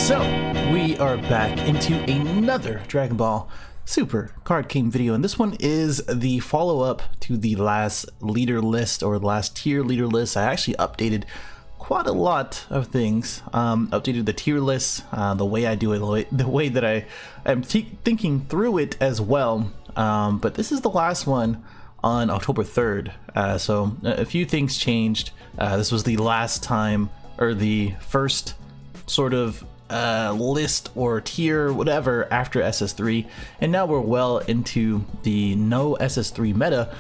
So, we are back into another Dragon Ball Super card game video, and this one is the follow-up to the last leader list, or the last tier leader list. I actually updated quite a lot of things. Updated the tier list, the way I do it, the way that I am thinking through it as well. But this is the last one on October 3rd, so a few things changed. This was the last time, or the first sort of list or tier, whatever, after SS3, and now we're well into the no SS3 meta,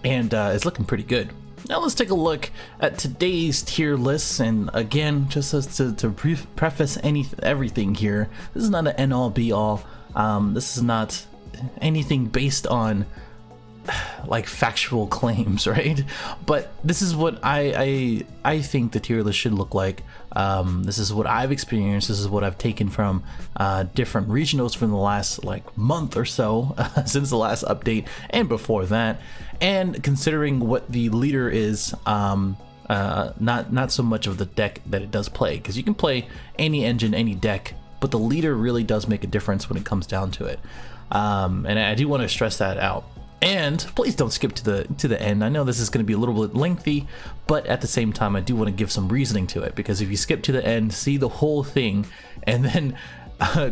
and it's looking pretty good. Now let's take a look at today's tier lists, and again, just as to preface everything here, this is not an end-all be-all. This is not anything based on like factual claims, right? But this is what I think the tier list should look like. This is what I've experienced. This is what I've taken from different regionals from the last like month or so since the last update and before that. And considering what the leader is, not so much of the deck that it does play, because you can play any engine, any deck, but the leader really does make a difference when it comes down to it. And I do want to stress that out. And please don't skip to the end. I know this is going to be a little bit lengthy, but at the same time, I do want to give some reasoning to it, because if you skip to the end, see the whole thing, and then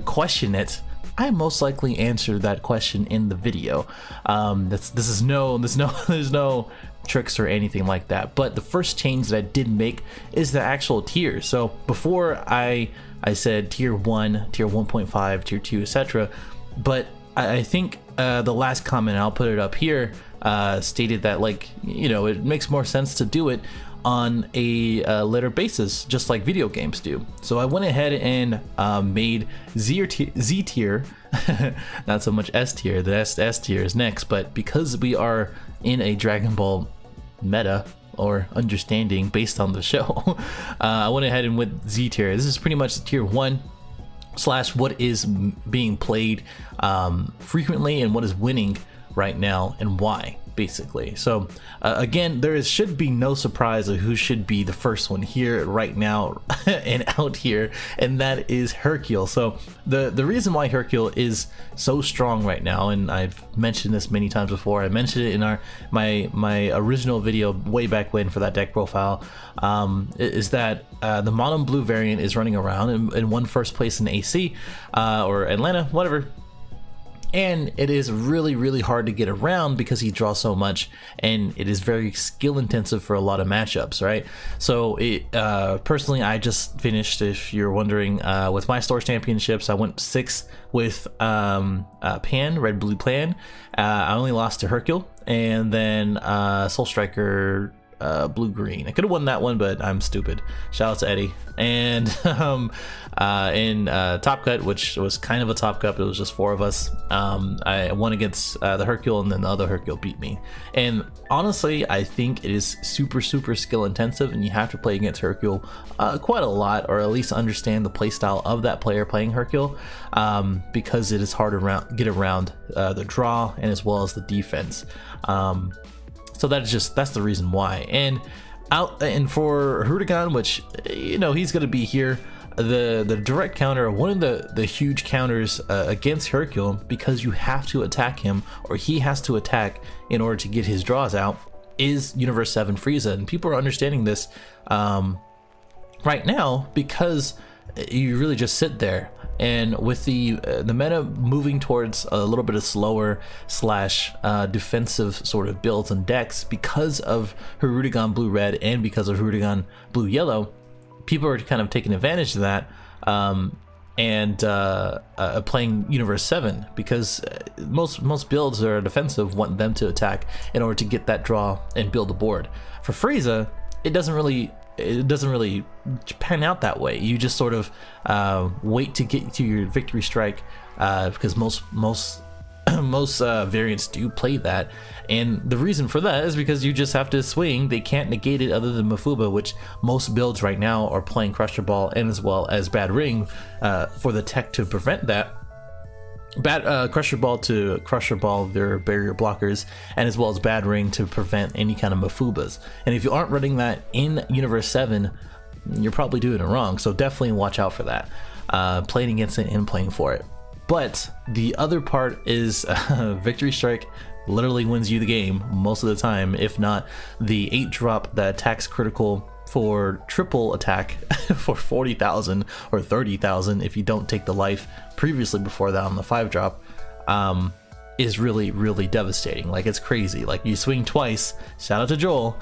question it, I most likely answer that question in the video. There's no tricks or anything like that. But the first change that I did make is the actual tier. So before I said tier 1, tier 1.5, tier 2, etc. But I think the last comment, I'll put it up here, stated that, like, you know, it makes more sense to do it on a letter basis, just like video games do. So I went ahead and made Z tier, not so much S tier. The S tier is next, but because we are in a Dragon Ball meta or understanding based on the show, I went ahead and went Z tier. This is pretty much the tier 1 / what is being played frequently and what is winning right now and why, basically. So again, should be no surprise of who should be the first one here right now and out here, and that is Hercule. So the reason why Hercule is so strong right now, and I've mentioned this many times before, I mentioned it in my original video way back when for that deck profile, is that the mono blue variant is running around and won first place in AC or Atlanta, whatever. And it is really hard to get around because he draws so much, and it is very skill intensive for a lot of matchups, right? So personally, I just finished, if you're wondering, with my Stores Championships, I went 6 with Pan, Red Blue Plan. I only lost to Hercule, and then Soul Striker, Blue Green. I could have won that one, but I'm stupid. Shout out to Eddie. And in Top Cut, which was kind of a Top Cut, it was just 4 of us. I won against the Hercule, and then the other Hercule beat me. And honestly, I think it is super skill intensive, and you have to play against Hercule quite a lot, or at least understand the playstyle of that player playing Hercule, because it is hard to get around the draw and as well as the defense. So that's the reason why. And for Rudigan, which, you know, he's gonna be here, the direct counter, one of the huge counters against Hercule, because you have to attack him, or he has to attack in order to get his draws out, is Universe 7 Frieza. And people are understanding this right now, because you really just sit there. And with the meta moving towards a little bit of slower / defensive sort of builds and decks, because of Rudigan Blue Red and because of Rudigan Blue Yellow, people are kind of taking advantage of that, and playing Universe 7, because most builds that are defensive want them to attack in order to get that draw and build a board. For Frieza, it doesn't really pan out that way. You just sort of wait to get to your victory strike, because most variants do play that, and the reason for that is because you just have to swing. They can't negate it other than Mafuba, which most builds right now are playing Crusher Ball and as well as Bad Ring for the tech to prevent that. Crusher Ball to Crusher Ball their barrier blockers, and as well as Bad Ring to prevent any kind of Mafubas. And if you aren't running that in Universe 7, you're probably doing it wrong. So definitely watch out for that, playing against it and playing for it. But the other part is Victory Strike literally wins you the game most of the time, if not the 8-drop that attacks critical for triple attack for 40,000 or 30,000 if you don't take the life previously before that on the 5-drop, is really, really devastating. Like, it's crazy. Like, you swing twice, shout out to Joel,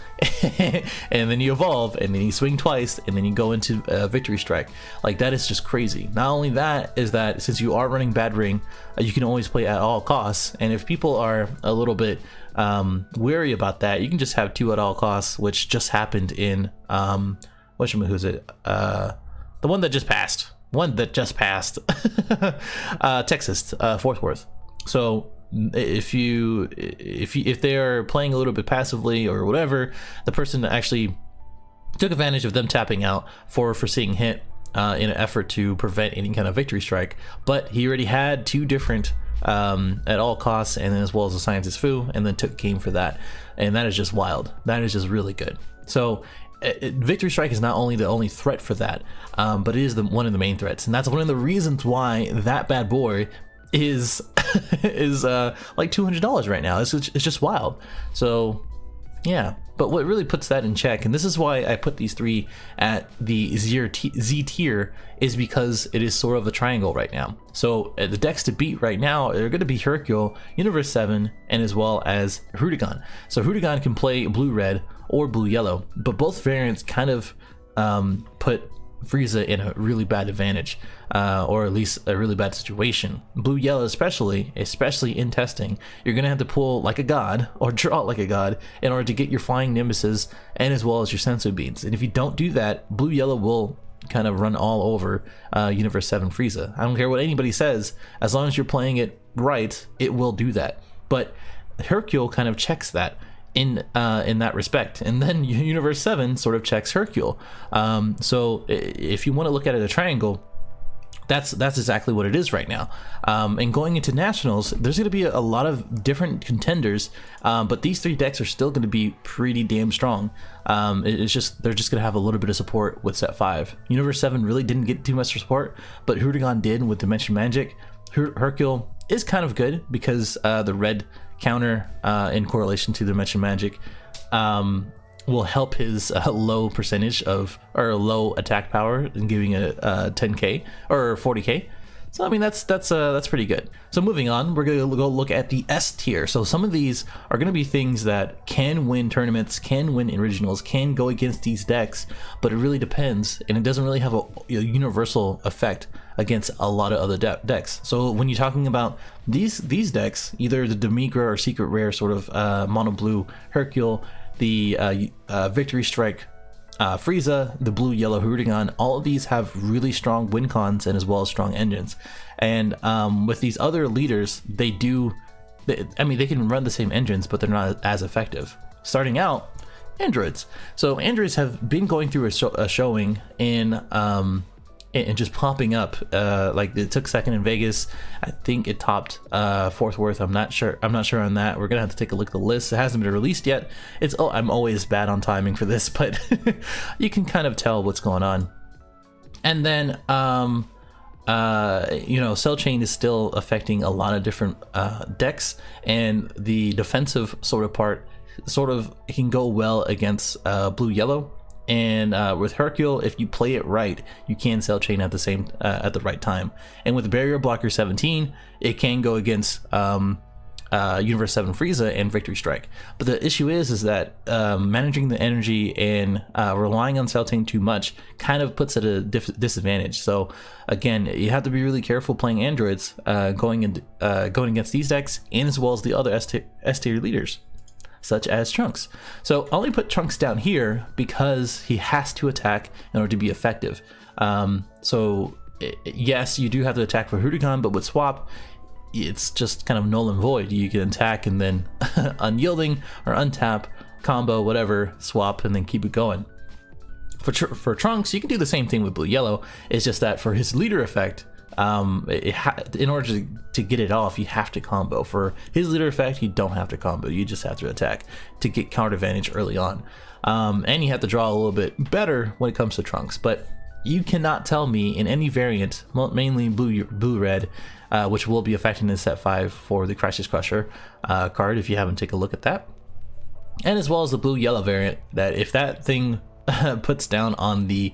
and then you evolve, and then you swing twice, and then you go into Victory Strike. Like, that is just crazy. Not only that, is that since you are running Bad Ring, you can always play at all costs, and if people are a little bit wary about that, you can just have 2 at all costs, which just happened in who's it? The one that just passed. Texas, Fort Worth. So if they are playing a little bit passively or whatever, the person actually took advantage of them tapping out for seeing hit in an effort to prevent any kind of Victory Strike. But he already had 2 different at all costs, and then as well as a Scientist Fu, and then took game for that, and that is just wild. That is just really good. So Victory Strike is not only the only threat for that, but it is one of the main threats, and that's one of the reasons why that bad boy is like $200 right now. It's just wild. So yeah, but what really puts that in check, and this is why I put these 3 at the Z tier, is because it is sort of a triangle right now. So the decks to beat right now are going to be Hercule, Universe 7, and as well as Rudigan. So Rudigan can play blue-red or blue-yellow, but both variants kind of put Frieza in a really bad advantage, or at least a really bad situation. Blue-yellow especially in testing, you're gonna have to pull like a god or draw like a god in order to get your flying Nemesis and as well as your Sensu Beans. And if you don't do that, blue-yellow will kind of run all over Universe 7 Frieza. I don't care what anybody says, as long as you're playing it right, it will do that. But Hercule kind of checks that in that respect, and then Universe 7 sort of checks Hercule. So if you want to look at it as a triangle, that's exactly what it is right now. And going into nationals, there's going to be a lot of different contenders, but these 3 decks are still going to be pretty damn strong. They're just going to have a little bit of support with set 5. Universe 7 really didn't get too much support, but Rudigan did with Dimension Magic. Hercule is kind of good because the red counter in correlation to Dimension Magic will help his low percentage of, or low attack power, and giving a 10k or 40k. So I mean that's pretty good. So moving on, we're gonna go look at the S tier. So some of these are gonna be things that can win tournaments, can win originals, can go against these decks, but it really depends, and it doesn't really have a universal effect against a lot of other decks. So when you're talking about these decks, either the Demigra or Secret Rare sort of mono blue Hercule, the Victory Strike Frieza, the blue-yellow Rudigan, all of these have really strong win cons and as well as strong engines. And with these other leaders, they can run the same engines, but they're not as effective. Starting out, androids. So androids have been going through a showing in and just popping up. Like it took second in Vegas. I think it topped Fort Worth. I'm not sure on that. We're gonna have to take a look at the list. It hasn't been released yet. I'm always bad on timing for this, but you can kind of tell what's going on. And then Cell Chain is still affecting a lot of different decks, and the defensive sort of part can go well against blue-yellow. And with Hercule, if you play it right, you can Cell Chain at the right time. And with Barrier Blocker 17, it can go against Universe 7 Frieza and Victory Strike. But the issue is that managing the energy and relying on Cell Chain too much kind of puts it at a disadvantage. So again, you have to be really careful playing androids going against these decks, and as well as the other S tier leaders, such as Trunks. So I only put Trunks down here because he has to attack in order to be effective. Yes, you do have to attack for Rudigan, but with Swap, it's just kind of null and void. You can attack and then unyielding or untap, combo, whatever, swap, and then keep it going. For Trunks, you can do the same thing with blue-yellow. It's just that for his leader effect, in order to get it off, you have to combo. For his leader effect, you don't have to combo, you just have to attack to get counter advantage early on. and you have to draw a little bit better when it comes to Trunks. But you cannot tell me in any variant, mainly blue red, which will be affecting in set 5 for the Crisis Crusher card if you haven't taken a look at that, and as well as the blue yellow variant, that if that thing puts down on the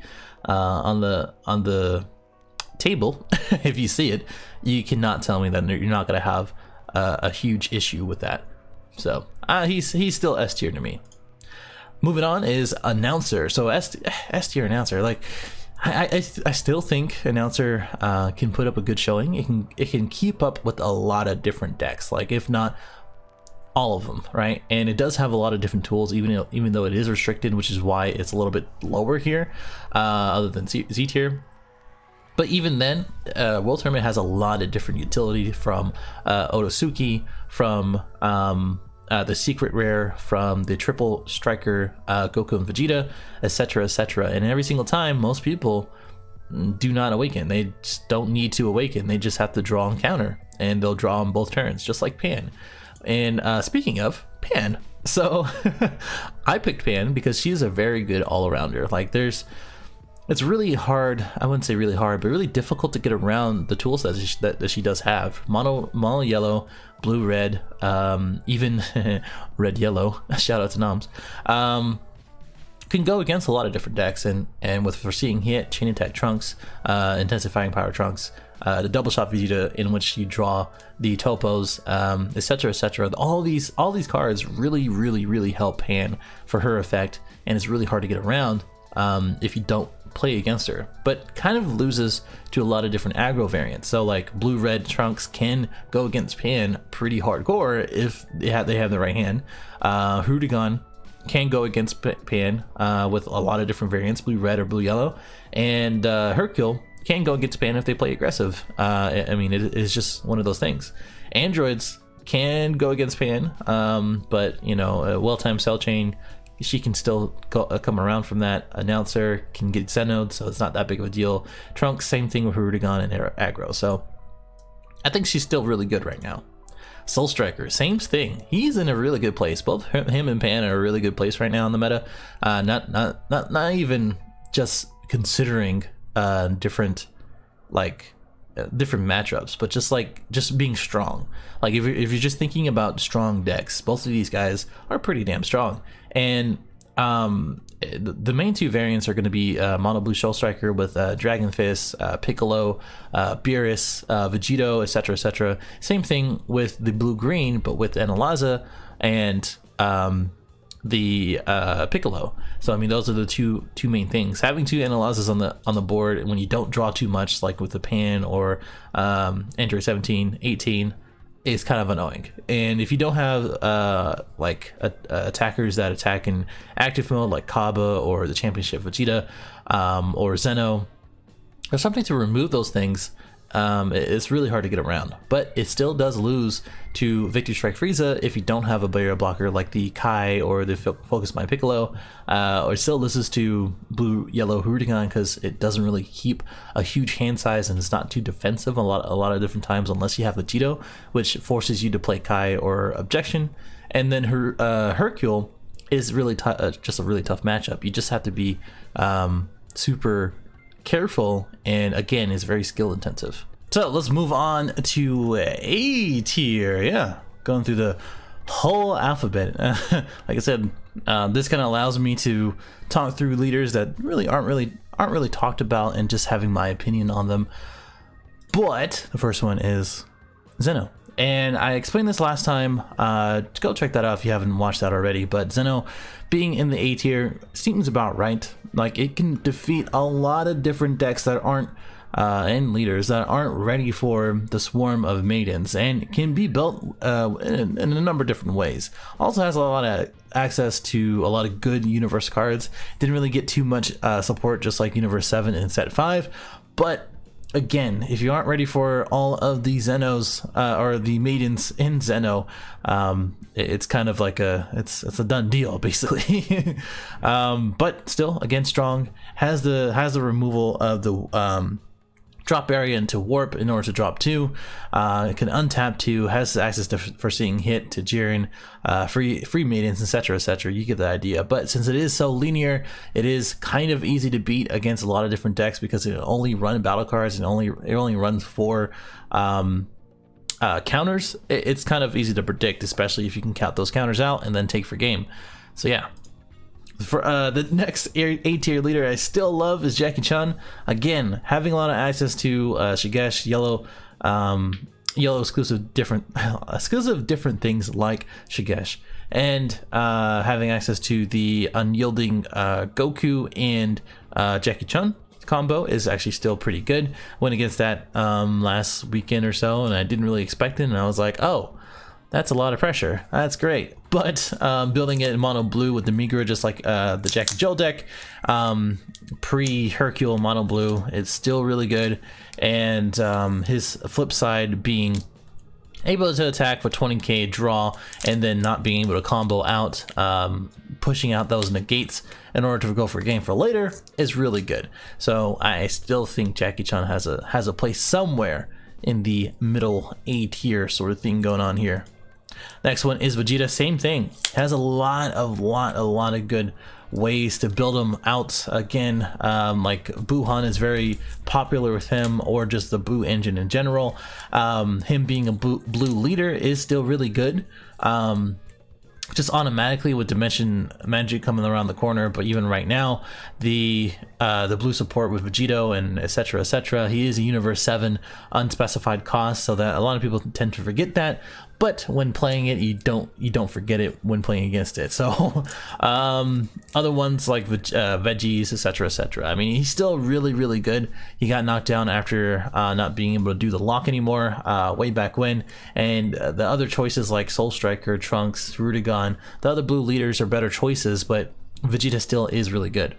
table, if you see it, you cannot tell me that you're not going to have a huge issue with that. So he's still S tier to me. Moving on is Announcer. So S tier Announcer, like I still think Announcer can put up a good showing. It can keep up with a lot of different decks, like if not all of them, right? And it does have a lot of different tools, even though it is restricted, which is why it's a little bit lower here, other than Z tier. But even then, World Tournament has a lot of different utility, from Otosuki, from the secret rare, from the triple striker Goku and Vegeta, etc, etc. And every single time, most people do not awaken. They just don't need to awaken. They just have to draw and counter, and they'll draw on both turns, just like Pan. And speaking of Pan, so I picked Pan because she's a very good all-arounder. Like it's really hard, I wouldn't say really hard, but really difficult to get around the tools that she does have. Mono yellow, blue red, even red yellow, shout out to Noms, can go against a lot of different decks, and with Foreseeing Hit, Chain Attack Trunks, Intensifying Power Trunks, the Double Shot Vegeta, in which you draw the topos, etc, etc. All these cards really help Pan for her effect, and it's really hard to get around if you don't play against her, but kind of loses to a lot of different aggro variants. So like blue red Trunks can go against Pan pretty hardcore if they have the right hand. Rudigan can go against Pan with a lot of different variants, blue red or blue yellow, and Hercule can go against Pan if they play aggressive. I mean, it is just one of those things. Androids can go against Pan, but you know, a well-timed cell chain, she can still come around from that. Announcer can get Xenode, so it's not that big of a deal. Trunks, same thing with Rudigan and aggro. So I think she's still really good right now. Soul Striker, same thing. He's in a really good place. Both him and Pan are in a really good place right now in the meta. Not even just considering different matchups, but just being strong. Like if you're just thinking about strong decks, both of these guys are pretty damn strong. And the main two variants are going to be Mono Blue Soul Striker with Dragon Fist, Piccolo, Beerus, Vegito, etc, etc. Same thing with the blue green, but with Analaza and the Piccolo. So I mean, those are the two main things. Having two Analazas on the board when you don't draw too much, like with the Pan or Android 17, 18, is kind of annoying. And if you don't have attackers that attack in active mode, like Kaba or the Championship Vegeta, or Zeno, or something to remove those things, it's really hard to get around. But it still does lose to Victory Strike Frieza if you don't have a barrier blocker like the Kai or the Focus Mind Piccolo, or it still loses to blue yellow Rudigan because it doesn't really keep a huge hand size and it's not too defensive a lot of different times unless you have Vegito, which forces you to play Kai or Objection. And then Hercule is really just a really tough matchup. You just have to be super careful, and again is very skill intensive. So let's move on to A tier. Yeah, going through the whole alphabet. Like I said, this kind of allows me to talk through leaders that really aren't really talked about and just having my opinion on them. But the first one is Zeno. And I explained this last time. Go check that out if you haven't watched that already. But Zeno being in the A tier seems about right. Like, it can defeat a lot of different decks that aren't and leaders that aren't ready for the swarm of maidens, and can be built in a number of different ways. Also has a lot of access to a lot of good universe cards. Didn't really get too much support, just like Universe 7 and Set 5, but again, if you aren't ready for all of the Zenos or the maidens in Zeno, it's kind of like it's a done deal basically. But still, again, strong. Has the removal of the drop area into warp in order to drop 2. It can untap 2, has access to foreseeing hit, to Jiren, free maidens, etc, etc. You get the idea. But since it is so linear, it is kind of easy to beat against a lot of different decks because it only run battle cards and it only runs 4 counters. It's kind of easy to predict, especially if you can count those counters out and then take for game. So yeah. For the next A tier leader I still love is Jackie Chun. Again, having a lot of access to Shigesh, yellow exclusive different things like Shigesh, and having access to the unyielding Goku and Jackie Chun combo is actually still pretty good. Went against that last weekend or so, and I didn't really expect it, and I was like, oh, that's a lot of pressure. That's great. But building it in mono blue with the Migra, just like the Jackie Joe deck, pre-Hercule mono blue, it's still really good. And his flip side being able to attack for 20k draw and then not being able to combo out, pushing out those negates in order to go for a game for later is really good. So I still think Jackie Chun has a place somewhere in the middle A tier sort of thing going on here. Next one is Vegeta. Same thing, has a lot of good ways to build him out. Again, like Buhan is very popular with him, or just the Buu engine in general. Him being a blue leader is still really good. Just automatically with Dimension Magic coming around the corner, but even right now, the blue support with Vegito and etc, he is a Universe 7 unspecified cost, so that a lot of people tend to forget that. But when playing it, you don't forget it when playing against it. So other ones like Veggies, etc. I mean, he's still really good. He got knocked down after not being able to do the lock anymore way back when, and the other choices like Soul Striker, Trunks, Rudigon, the other blue leaders are better choices, but Vegeta still is really good.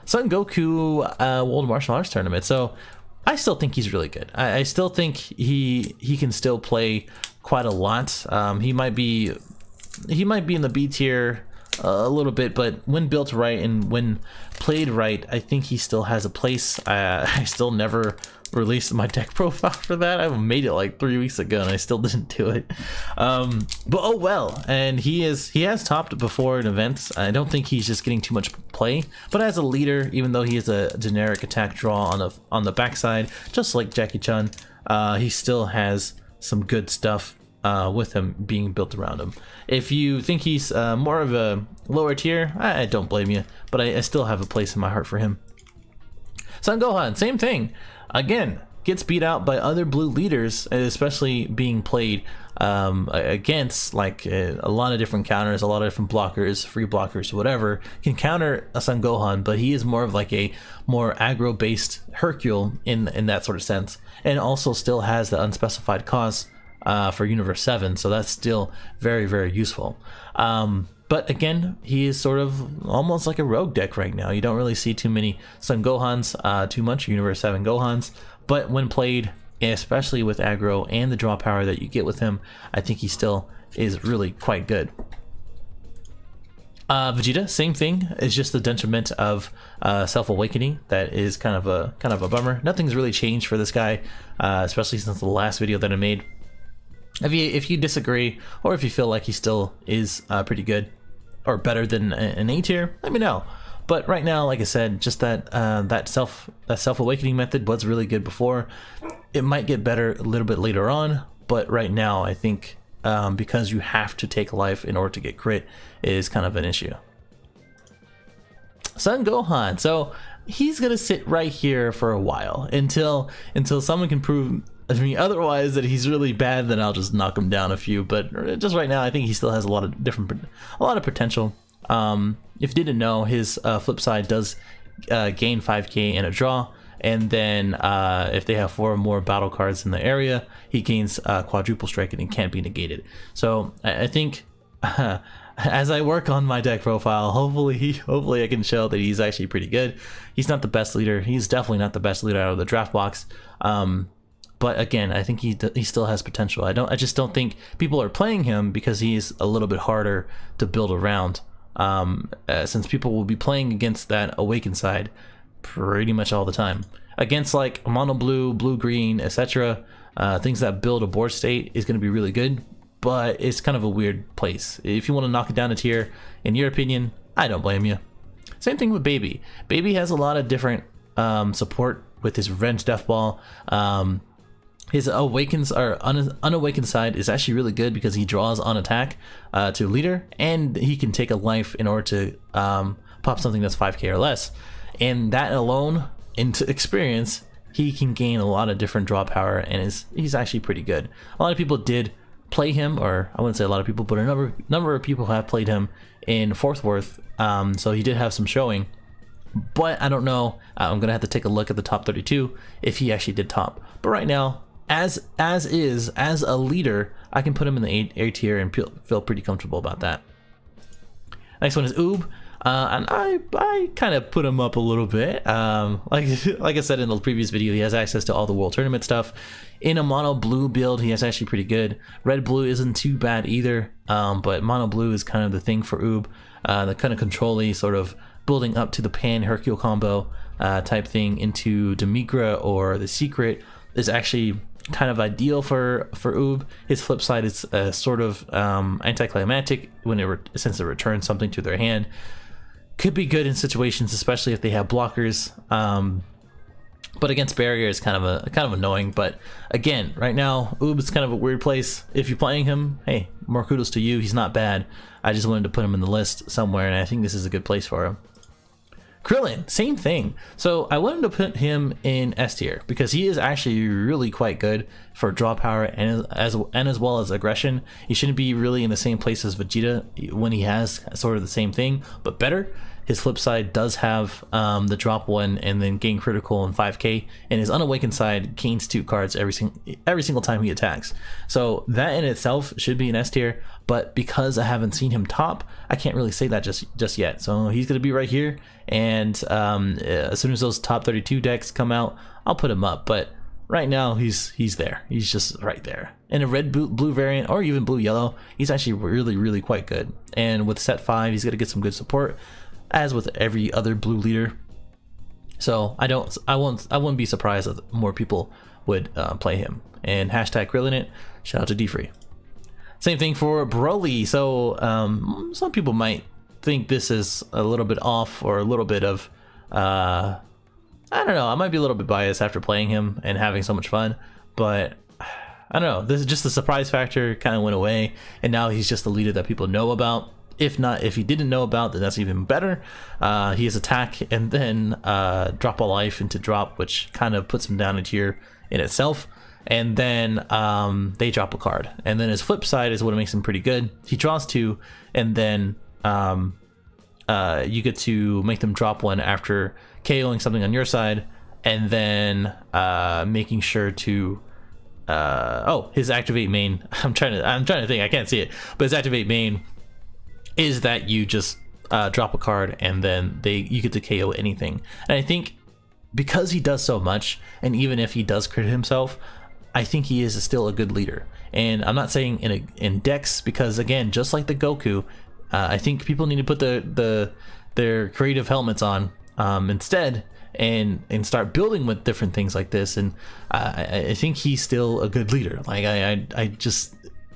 Son Goku World Martial Arts Tournament. So I still think he's really good. I still think he can still play quite a lot. He might be in the B tier a little bit, but when built right and when played right, I think he still has a place. I still never released my deck profile for that. I made it like 3 weeks ago and I still didn't do it. But oh well. And he has topped before in events. I don't think he's just getting too much play, but as a leader, even though he is a generic attack draw on the backside, just like Jackie Chun, he still has some good stuff with him being built around him. If you think he's more of a lower tier, I don't blame you, but I still have a place in my heart for him. Son Gohan, same thing. Again, gets beat out by other blue leaders, especially being played against like a lot of different counters, a lot of different blockers, free blockers, whatever, can counter a Son Gohan, but he is more of like a more aggro based Hercule in that sort of sense, and also still has the unspecified cost for Universe 7, so that's still very useful. But again, he is sort of almost like a rogue deck right now. You don't really see too many Son Gohans, too much Universe 7 Gohans, but when played, especially with aggro and the draw power that you get with him, I think he still is really quite good. Vegeta, same thing. It's just the detriment of self-awakening that is kind of a bummer. Nothing's really changed for this guy, especially since the last video that I made. If you disagree, or if you feel like he still is pretty good or better than an A tier, let me know. But right now, like I said, just that self-awakening method was really good before. It might get better a little bit later on, but right now I think because you have to take life in order to get crit is kind of an issue. Son Gohan, so he's gonna sit right here for a while until someone can prove me otherwise that he's really bad. Then I'll just knock him down a few. But just right now, I think he still has a lot of potential. If you didn't know, his flip side does gain 5k in a draw, and then if they have 4 or more battle cards in the area, he gains quadruple strike and can't be negated. So I think as I work on my deck profile, hopefully I can show that he's actually pretty good. He's not the best leader. He's definitely not the best leader out of the draft box. But again, I think he still has potential. I just don't think people are playing him because he's a little bit harder to build around. Since people will be playing against that Awakened side, pretty much all the time. Against like mono blue, blue green, etc., things that build a board state is going to be really good, but it's kind of a weird place. If you want to knock it down a tier, in your opinion, I don't blame you. Same thing with Baby. Baby has a lot of different support with his Revenge Death Ball. His awakens or unawakened side is actually really good because he draws on attack to leader, and he can take a life in order to pop something that's 5k or less. And that alone, into experience, he can gain a lot of different draw power, and he's actually pretty good. A lot of people did play him, or I wouldn't say a lot of people, but a number of people have played him in Fort Worth, so he did have some showing. But I don't know, I'm gonna have to take a look at the top 32 if he actually did top. But right now, as a leader, I can put him in the A tier and feel pretty comfortable about that. Next one is Oob. And I kind of put him up a little bit. Like I said in the previous video, he has access to all the World Tournament stuff. In a mono blue build, he is actually pretty good. Red blue isn't too bad either, but mono blue is kind of the thing for Oob. The kind of control-y sort of building up to the Pan Hercule combo type thing into Demigra or the Secret is actually kind of ideal for Oob. His flip side is sort of anticlimactic when since it returns something to their hand. Could be good in situations, especially if they have blockers. But against barrier is kind of annoying. But again, right now, Oob is kind of a weird place. If you're playing him, hey, more kudos to you. He's not bad. I just wanted to put him in the list somewhere, and I think this is a good place for him. Krillin, same thing. So I wanted to put him in S tier because he is actually really quite good for draw power and as well as aggression. He shouldn't be really in the same place as Vegeta when he has sort of the same thing, but better. His flip side does have the drop 1 and then gain critical and 5k, and his unawakened side gains 2 cards every single time he attacks. So that in itself should be an S tier, but because I haven't seen him top, I can't really say that just yet. So he's going to be right here, and as soon as those top 32 decks come out, I'll put him up. But right now he's there. He's just right there. In a red blue variant or even blue yellow, he's actually really quite good. And with set 5, he's going to get some good support, as with every other blue leader. So I wouldn't be surprised if more people would play him. And hashtag Krillin it. Shout out to D-Free. Same thing for Broly. So some people might think this is a little bit off, or a little bit of I don't know, I might be a little bit biased after playing him and having so much fun, but I don't know, this is just the surprise factor kind of went away, and now he's just the leader that people know about. If he didn't know about, then that's even better. He has attack and then drop a life into drop, which kind of puts him down a tier in itself. And then they drop a card, and then his flip side is what makes him pretty good. He draws 2, and then you get to make them drop 1 after KOing something on your side, and then making sure to his activate main. I'm trying to think. I can't see it, but his activate main is that you just drop a card, and then you get to KO anything. And I think because he does so much, and even if he does crit himself, I think he is still a good leader. And I'm not saying in decks, because again, just like the Goku, I think people need to put their creative helmets on instead, and start building with different things like this. And I think he's still a good leader. Like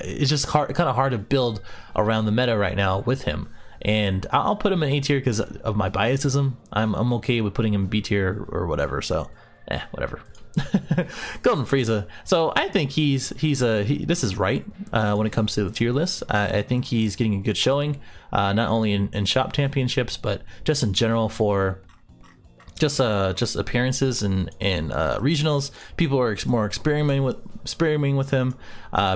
it's just kind of hard to build around the meta right now with him. And I'll put him in A tier because of my biasism. I'm okay with putting him in B tier or whatever. So whatever. Golden Frieza. So I think this is right when it comes to the tier list. I think he's getting a good showing, not only in shop championships, but just in general for just appearances and regionals. People are more experimenting with him.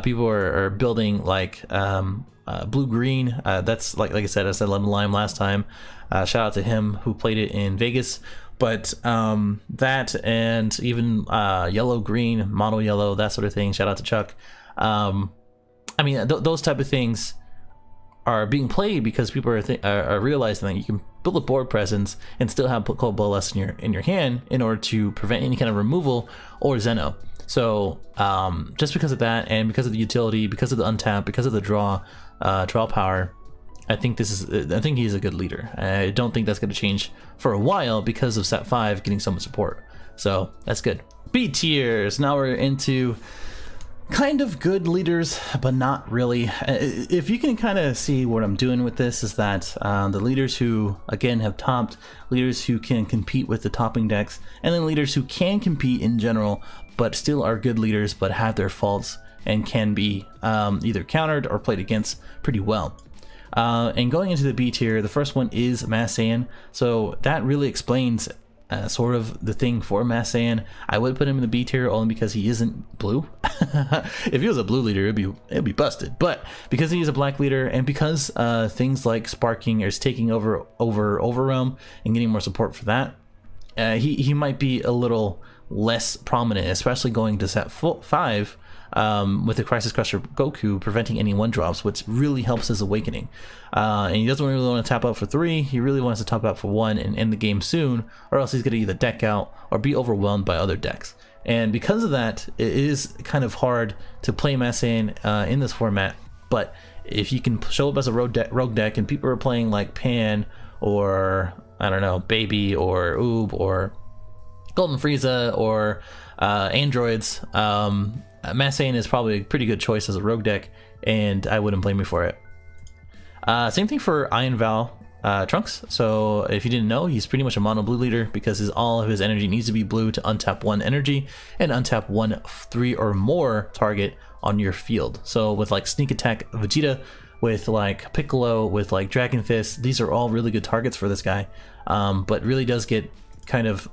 People are building like blue green. That's like I said Lemon Lime last time. Shout out to him who played it in Vegas. But that, and even yellow green, mono yellow, that sort of thing. Shout out to Chuck. I mean, those type of things are being played because people are realizing that you can build a board presence and still have Cold Blast in your hand in order to prevent any kind of removal or Zeno. So just because of that, and because of the utility, because of the untap, because of the draw power, I think he's a good leader. I don't think that's going to change for a while because of set 5 getting so much support. So that's good. B tiers. Now we're into kind of good leaders, but not really. If you can kind of see what I'm doing with this is that the leaders who again have topped, leaders who can compete with the topping decks, and then leaders who can compete in general but still are good leaders but have their faults and can be either countered or played against pretty well. And going into the B tier, the first one is Mass Saiyan. So that really explains sort of the thing for Mass Saiyan. I would put him in the B tier only because he isn't blue. If he was a blue leader, it'd be busted. But because he's a black leader, and because things like sparking is taking over Overrealm and getting more support for that, he might be a little less prominent, especially going to set 5. With the Crisis Crusher Goku preventing any 1-drops, which really helps his awakening. And he doesn't really want to tap out for 3, he really wants to tap out for 1 and end the game soon, or else he's going to either deck out or be overwhelmed by other decks. And because of that, it is kind of hard to play Mass Saiyan in this format, but if you can show up as a rogue deck and people are playing like Pan or, I don't know, Baby or Oob or Golden Frieza or androids, Mass Saiyan is probably a pretty good choice as a rogue deck, and I wouldn't blame you for it. Same thing for Iron Val Trunks. So if you didn't know, he's pretty much a mono blue leader because all of his energy needs to be blue to untap 1 energy and untap 1 3 or more target on your field. So with like Sneak Attack Vegeta, with like Piccolo, with like Dragon Fist, these are all really good targets for this guy, but really does get kind of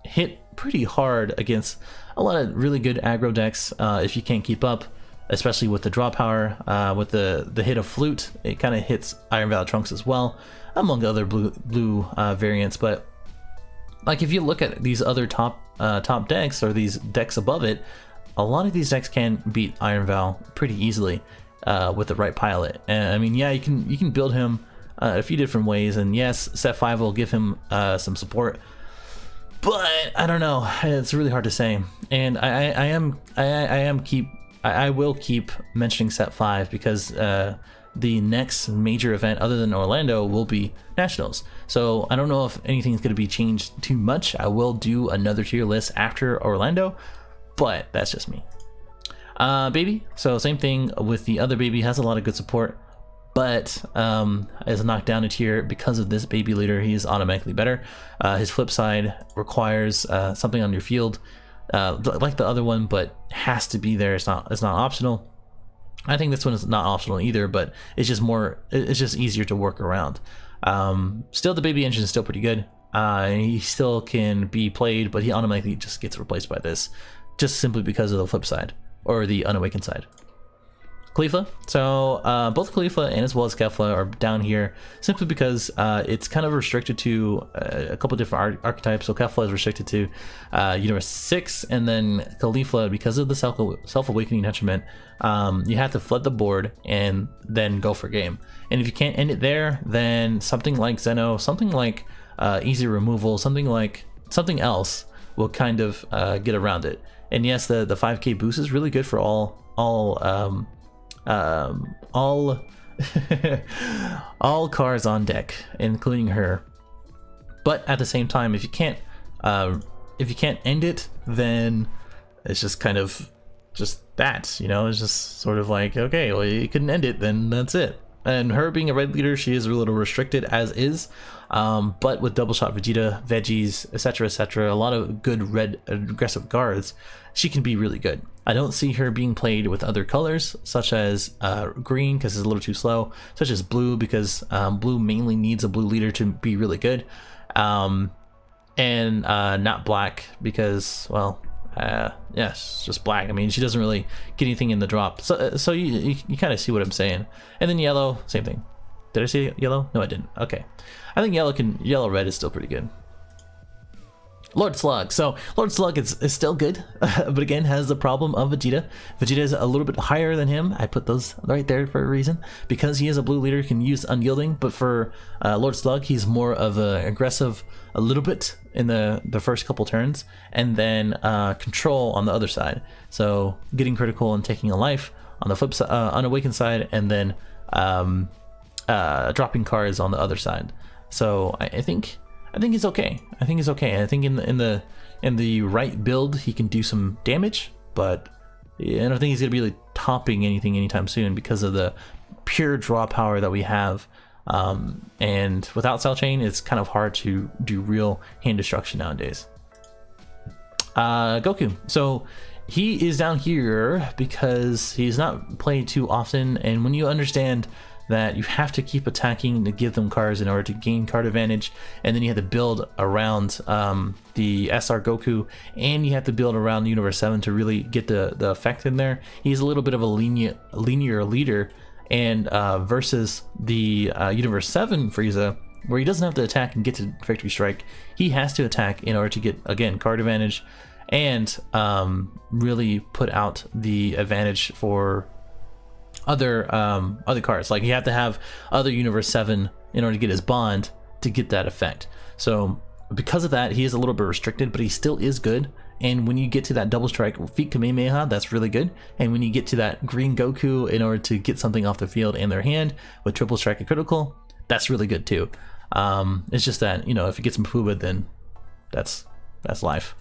hit pretty hard against a lot of really good aggro decks if you can't keep up, especially with the draw power. With the hit of Flute, it kind of hits Iron Val Trunks as well, among other blue variants. But like if you look at these other top decks or these decks above it, a lot of these decks can beat Iron Val pretty easily with the right pilot. And I mean, yeah, you can build him a few different ways, and yes, set 5 will give him some support. But I don't know. It's really hard to say, and I will keep mentioning set 5 because the next major event other than Orlando will be Nationals. So I don't know if anything's going to be changed too much. I will do another tier list after Orlando, but that's just me. Baby. So same thing with the other Baby, has a lot of good support, but is knocked down a tier because of this Baby leader. He is automatically better. His flip side requires something on your field, like the other one, but has to be there. It's not optional. I think this one is not optional either, but it's just easier to work around. Still, the Baby engine is still pretty good. He still can be played, but he automatically just gets replaced by this, just simply because of the flip side or the unawakened side. Khalifa. So both Khalifa and as well as Kefla are down here simply because it's kind of restricted to a couple different archetypes. So Kefla is restricted to Universe 6, and then Khalifa, because of the self-awakening detriment, you have to flood the board and then go for game. And if you can't end it there, then something like Zeno, something like easy removal, something else will kind of get around it. And yes, the 5k boost is really good for all cards on deck, including her. But at the same time, if you can't end it, then it's just kind of just that, you know. It's just sort of like, okay, well, you couldn't end it, then that's it. And her being a red leader, she is a little restricted as is, but with double shot Vegeta, veggies, etc., a lot of good red aggressive guards, she can be really good. I don't see her being played with other colors, such as green because it's a little too slow, such as blue because blue mainly needs a blue leader to be really good, and not black because, well, yes, just black. I mean, she doesn't really get anything in the drop, so you kind of see what I'm saying. And then yellow, same thing. Did I say yellow? No, I didn't. Okay, I think yellow red is still pretty good. Lord Slug. So Lord Slug is still good, but again has the problem of Vegeta. Vegeta is a little bit higher than him. I put those right there for a reason, because he is a blue leader, can use unyielding, but for Lord Slug, he's more of an aggressive a little bit in the first couple turns, and then control on the other side. So getting critical and taking a life on the flip side, unawakened side, and then dropping cards on the other side. So I think he's okay. I think he's okay. I think in the right build he can do some damage, but I don't think he's gonna be really topping anything anytime soon because of the pure draw power that we have. And without Cell Chain, it's kind of hard to do real hand destruction nowadays. Goku. So he is down here because he's not played too often, and when you understand that you have to keep attacking to give them cards in order to gain card advantage, and then you have to build around the SR Goku, and you have to build around Universe 7 to really get the effect in there. He's a little bit of a linear leader, and versus the Universe 7 Frieza, where he doesn't have to attack and get to Victory Strike, he has to attack in order to get, again, card advantage, and really put out the advantage for other cards. Like, you have to have other Universe 7 in order to get his bond to get that effect. So because of that, he is a little bit restricted, but he still is good. And when you get to that double strike feat Kamehameha, that's really good. And when you get to that green Goku in order to get something off the field in their hand with triple strike and critical, that's really good too. It's just that, you know, if it gets Mfuba, then that's life.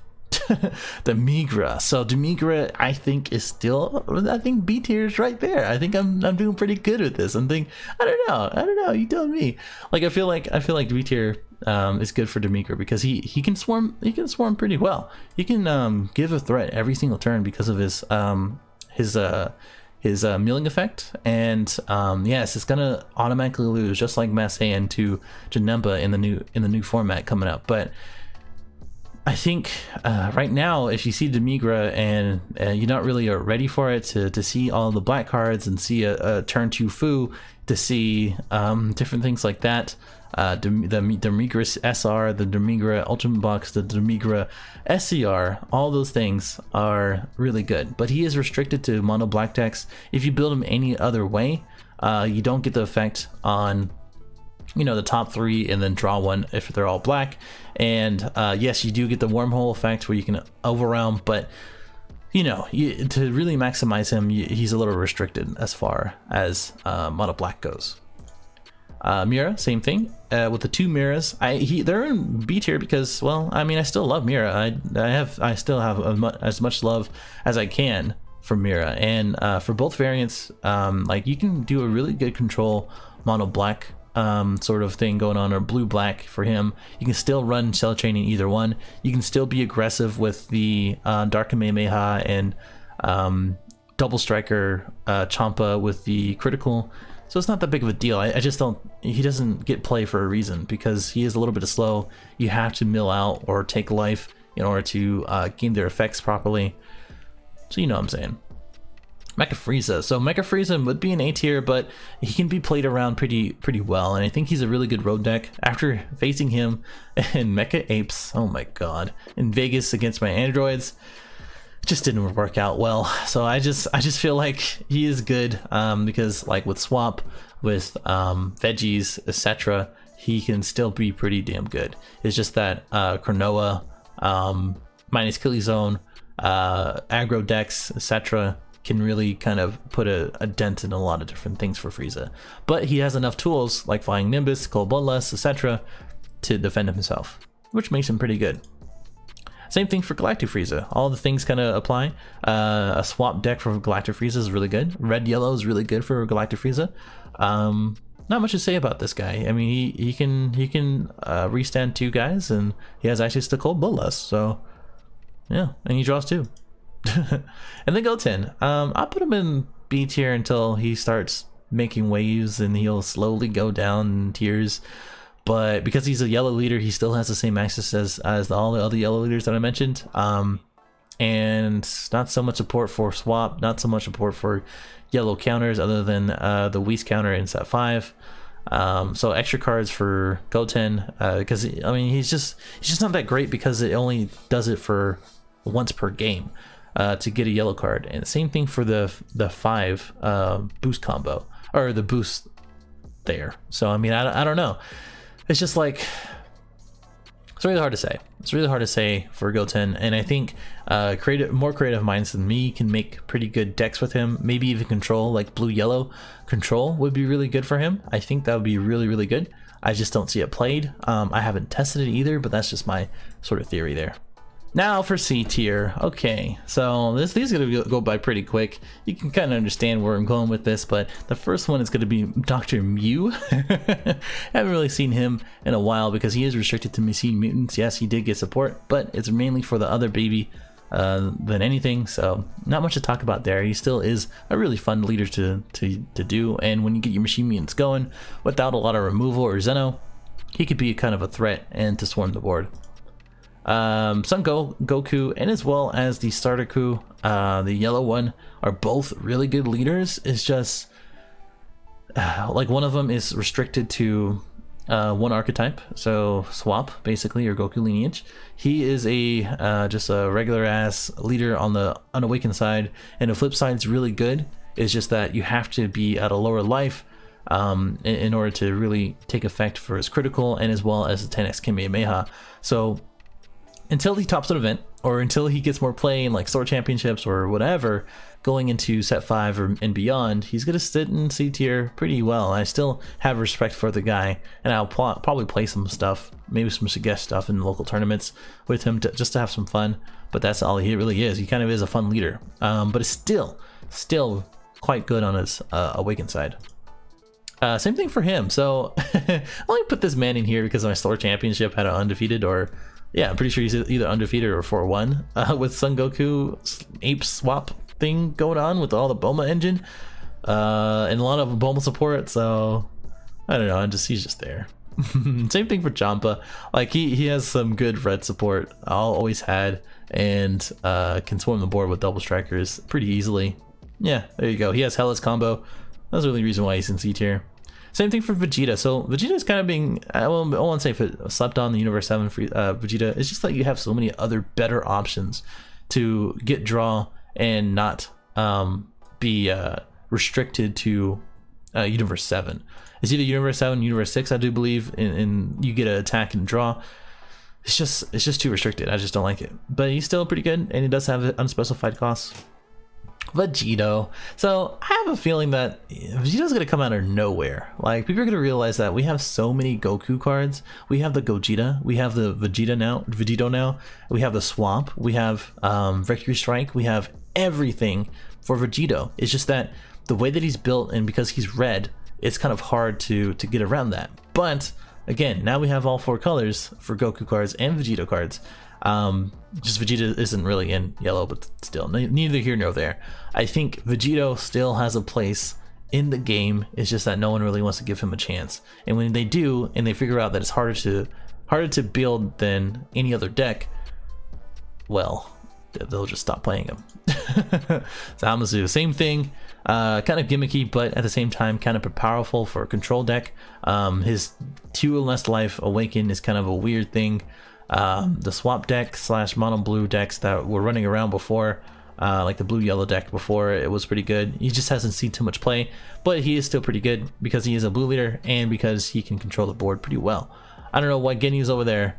The Migra. So Demigra, I think, is still, I think B tier is right there. I think I'm doing pretty good with this. I don't know. You tell me. Like, I feel like B tier is good for Demigra because he can swarm. He can swarm pretty well. He can give a threat every single turn because of his milling effect, and yes, it's gonna automatically lose just like Masayan to Janemba in the new format coming up. But I think right now, if you see Demigra and you're not really ready for it, to see all the black cards and see a turn 2 Fu, to see different things like that, the Demigra SR, the Demigra Ultimate Box, the Demigra SCR, all those things are really good. But he is restricted to mono black decks. If you build him any other way, you don't get the effect on, you know, the top 3 and then draw 1 if they're all black. And yes, you do get the wormhole effect where you can overwhelm, but you know, to really maximize him, he's a little restricted as far as mono black goes. Mira, same thing with the 2 Miras. They're in B tier because, well, I mean, I still love Mira. I still have as much love as I can for Mira, and for both variants, like, you can do a really good control mono black sort of thing going on, or blue black for him. You can still run Cell Chain in either one. You can still be aggressive with the Dark Kamehameha and double striker Champa with the critical. So it's not that big of a deal. I just don't, he doesn't get play for a reason because he is a little bit slow. You have to mill out or take life in order to gain their effects properly. So you know what I'm saying. Mecha Frieza. So Mecha Frieza would be an A tier, but he can be played around pretty well, and I think he's a really good road deck. After facing him in Mecha Apes, oh my god, in Vegas against my androids, it just didn't work out well. So I just feel like he is good because, like, with Swap, with Veggies, etc., he can still be pretty damn good. It's just that Cronoa, minus Killy Zone, aggro decks, etc., can really kind of put a dent in a lot of different things for Frieza. But he has enough tools like Flying Nimbus, Cold Bloodlust, etc. to defend himself, which makes him pretty good. Same thing for Galactic Frieza. All the things kind of apply. A swap deck for Galactic Frieza is really good. Red Yellow is really good for Galactic Frieza. Not much to say about this guy. I mean, he can restand 2 guys, and he has access to Cold Bloodlust. So yeah, and he draws 2. And then Goten, I'll put him in B tier until he starts making waves, and he'll slowly go down in tiers. But because he's a yellow leader, he still has the same access as all the other yellow leaders that I mentioned. And not so much support for Swap, not so much support for yellow counters other than the Whis counter in set 5. So extra cards for Goten, because I mean, he's just not that great because it only does it for once per game. To get a yellow card, and same thing for the 5 boost combo, or the boost there. So I mean, I don't know. It's just like It's really hard to say. It's really hard to say for Goten, and I think more creative minds than me can make pretty good decks with him. Maybe even control, like blue-yellow control would be really good for him. I think that would be really, really good. I just don't see it played. I haven't tested it either, but that's just my sort of theory there. Now for C tier. Okay, so these are gonna go by pretty quick. You can kind of understand where I'm going with this, but the first one is gonna be Dr. Mew. Haven't really seen him in a while because he is restricted to Machine Mutants. Yes, he did get support, but it's mainly for the other baby than anything, so not much to talk about there. He still is a really fun leader to do, and when you get your Machine Mutants going without a lot of removal or Zeno, he could be kind of a threat and to swarm the board. Son Goku and as well as the starter Ku, the yellow one, are both really good leaders. It's just like one of them is restricted to one archetype, so swap basically, or Goku lineage. He is a just a regular ass leader on the unawakened side, and the flip side is really good. It's just that you have to be at a lower life in order to really take effect for his critical and as well as the 10x Kamehameha. So until he tops an event, or until he gets more play in like store championships or whatever, going into set 5 and beyond, he's gonna sit in C tier pretty well. I still have respect for the guy, and I'll probably play some stuff, maybe some guest stuff in local tournaments with him just to have some fun. But that's all he really is. He kind of is a fun leader, but it's still quite good on his awakened side. Same thing for him. So I only put this man in here because my store championship had an undefeated, or yeah, I'm pretty sure he's either undefeated or 4-1 with Son Goku ape swap thing going on with all the Bulma engine and a lot of Bulma support. So I don't know, he's just there. Same thing for Champa. Like he has some good red support, always had, and can swarm the board with double strikers pretty easily. Yeah, there you go. He has Hella's combo. That's the only reason why he's in C tier. Same thing for Vegeta. So Vegeta is kind of being, I won't say slept on the Universe 7 for Vegeta. It's just that you have so many other better options to get draw and not be restricted to Universe 7. It's either Universe 7, Universe 6, I do believe, and you get an attack and draw. It's just too restricted. I just don't like it. But he's still pretty good, and he does have unspecified costs. Vegito. So I have a feeling that Vegito's gonna come out of nowhere. Like, people are gonna realize that we have so many Goku cards. We have the Gogeta, we have the Vegito now, we have the Swamp, we have Victory Strike, we have everything for Vegito. It's just that the way that he's built, and because he's red, it's kind of hard to get around that. But again, now we have all 4 colors for Goku cards and Vegito cards. Just Vegeta isn't really in yellow, but still, neither here nor there. I think Vegito still has a place in the game. It's just that no one really wants to give him a chance. And when they do, and they figure out that it's harder to build than any other deck, well, they'll just stop playing him. Zamasu, same thing. Kind of gimmicky, but at the same time kind of powerful for a control deck. His 2 or less life awaken is kind of a weird thing. The swap deck / mono blue decks that were running around before, like the blue yellow deck before, it was pretty good. He just hasn't seen too much play, but he is still pretty good because he is a blue leader and because he can control the board pretty well. I don't know why Genyu's over there,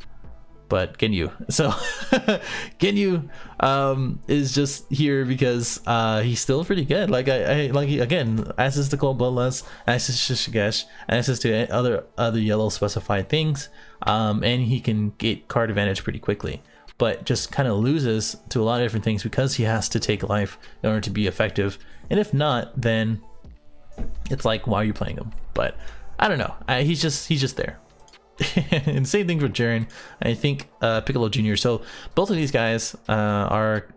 but Genyu. So Genyu is just here because he's still pretty good. Like I like, again, access to Cold Bloodlust, access to Shigesh, access to other yellow specified things, and he can get card advantage pretty quickly, but just kind of loses to a lot of different things because he has to take life in order to be effective. And if not, then it's like, why are you playing him? But I don't know. He's just there. And same thing for Jiren. I think Piccolo Jr. So both of these guys are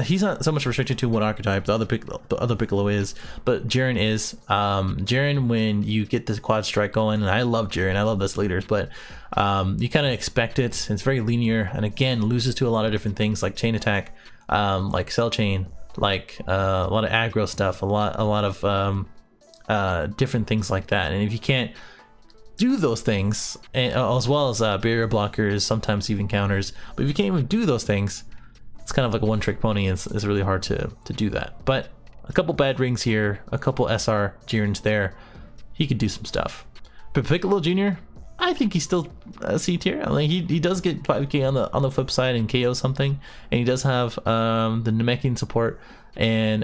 he's not so much restricted to one archetype. The other Piccolo is, but Jiren is. Jiren, when you get this quad strike going, and I love Jiren, I love this leaders, but you kind of expect it. It's very linear, and again loses to a lot of different things like chain attack, like cell chain, like a lot of aggro stuff, a lot of different things like that. And if you can't do those things, and as well as barrier blockers, sometimes even counters, but if you can't even do those things, it's kind of like a one-trick pony. It's really hard to do that. But a couple bad rings here, a couple SR Jirens there, he could do some stuff. But Piccolo Jr., I think he's still C tier. I mean, he does get 5k on the flip side and KO something, and he does have the Namekian support and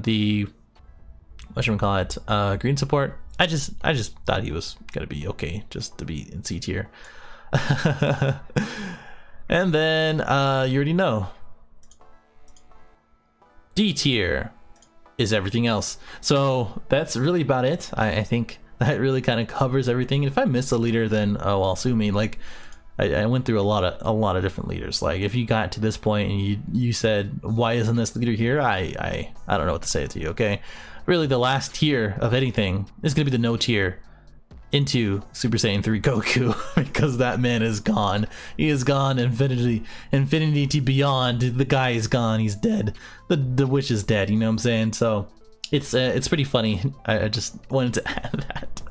the green support. I just thought he was gonna be okay just to be in C tier. And then you already know, D tier is everything else. So that's really about it. I think that really kind of covers everything. If I miss a leader, then oh well, sue me. Like I went through a lot of different leaders. Like if you got to this point and you said, why isn't this leader here? I don't know what to say to you. Okay, really the last tier of anything is gonna be the no tier into Super Saiyan 3 Goku, because that man is gone. He is gone. Infinity to beyond. The guy is gone. He's dead. The witch is dead. You know what I'm saying? So it's pretty funny. I just wanted to add that.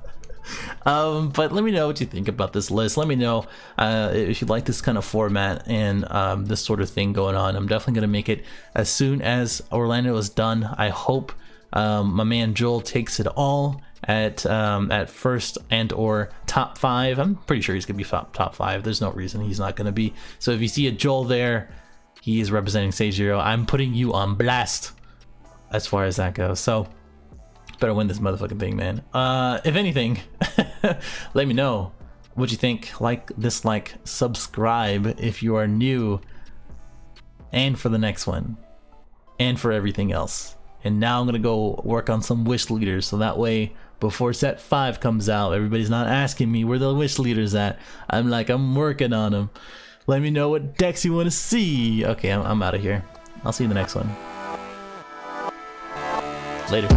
But let me know what you think about this list. Let me know if you like this kind of format and this sort of thing going on. I'm definitely gonna make it as soon as Orlando is done. I hope my man Joel takes it all at first and or top 5. I'm pretty sure he's gonna be top 5. There's no reason he's not gonna be. So if you see a Joel there, he is representing Stage 0. I'm putting you on blast as far as that goes. So better win this motherfucking thing, man. If anything, let me know what you think. Like, dislike, subscribe if you are new, and for the next one, and for everything else. And now I'm gonna go work on some wish leaders, so that way before set 5 comes out, everybody's not asking me where the wish leaders at. I'm working on them. Let me know what decks you want to see. Okay, I'm out of here. I'll see you in the next one. Later.